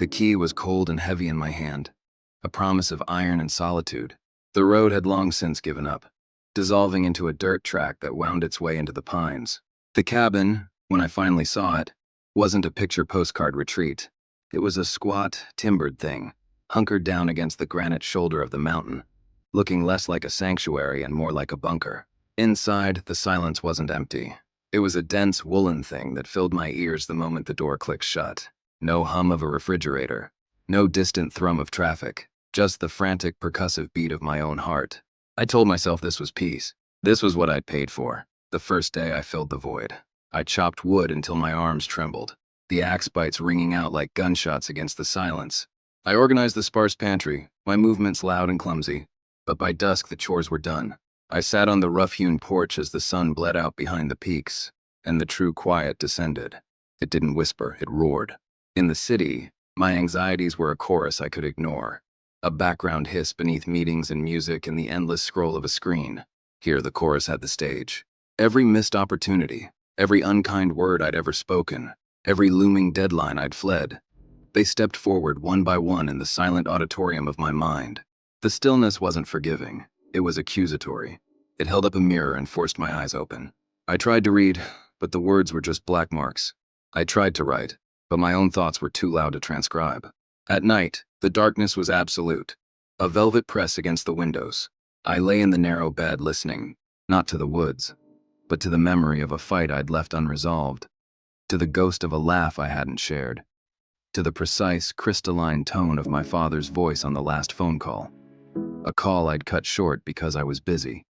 The key was cold and heavy in my hand, a promise of iron and solitude. The road had long since given up, dissolving into a dirt track that wound its way into the pines. The cabin, when I finally saw it, wasn't a picture postcard retreat. It was a squat, timbered thing, hunkered down against the granite shoulder of the mountain, looking less like a sanctuary and more like a bunker. Inside, the silence wasn't empty. It was a dense woolen thing that filled my ears the moment the door clicked shut. No hum of a refrigerator, no distant thrum of traffic, just the frantic, percussive beat of my own heart. I told myself this was peace. This was what I'd paid for. The first day I filled the void. I chopped wood until my arms trembled, the axe bites ringing out like gunshots against the silence. I organized the sparse pantry, my movements loud and clumsy, but by dusk the chores were done. I sat on the rough-hewn porch as the sun bled out behind the peaks, and the true quiet descended. It didn't whisper, it roared. In the city, my anxieties were a chorus I could ignore, a background hiss beneath meetings and music and the endless scroll of a screen. Here the chorus had the stage. Every missed opportunity, every unkind word I'd ever spoken, every looming deadline I'd fled, they stepped forward one by one in the silent auditorium of my mind. The stillness wasn't forgiving, it was accusatory. It held up a mirror and forced my eyes open. I tried to read, but the words were just black marks. I tried to write, but my own thoughts were too loud to transcribe. At night, the darkness was absolute, a velvet press against the windows. I lay in the narrow bed listening, not to the woods, but to the memory of a fight I'd left unresolved, to the ghost of a laugh I hadn't shared, to the precise, crystalline tone of my father's voice on the last phone call, a call I'd cut short because I was busy.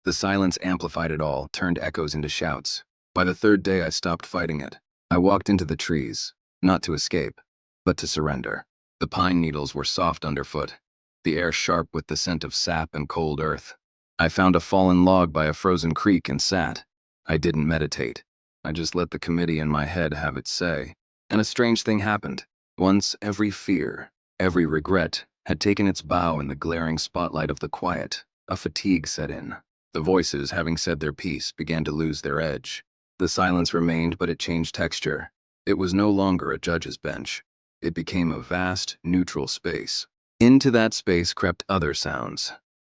The silence amplified it all, turned echoes into shouts. By the third day, I stopped fighting it. I walked into the trees, not to escape, but to surrender. The pine needles were soft underfoot, the air sharp with the scent of sap and cold earth. I found a fallen log by a frozen creek and sat. I didn't meditate. I just let the committee in my head have its say. And a strange thing happened. Once every fear, every regret, had taken its bow in the glaring spotlight of the quiet, a fatigue set in. The voices, having said their piece, began to lose their edge. The silence remained, but it changed texture. It was no longer a judge's bench. It became a vast, neutral space. Into that space crept other sounds.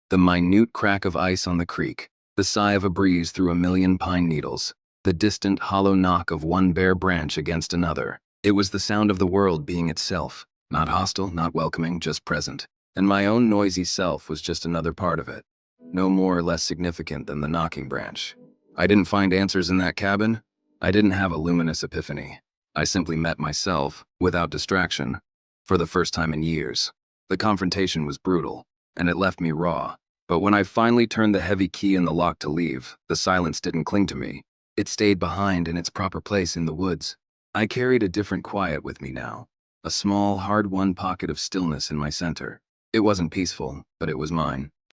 The minute crack of ice on the creek, the sigh of a breeze through a million pine needles, the distant hollow knock of one bare branch against another. It was the sound of the world being itself, not hostile, not welcoming, just present. And my own noisy self was just another part of it, no more or less significant than the knocking branch. I didn't find answers in that cabin. I didn't have a luminous epiphany. I simply met myself, without distraction, for the first time in years. The confrontation was brutal, and it left me raw. But when I finally turned the heavy key in the lock to leave, the silence didn't cling to me. It stayed behind in its proper place in the woods. I carried a different quiet with me now, a small, hard-won pocket of stillness in my center. It wasn't peaceful, but it was mine.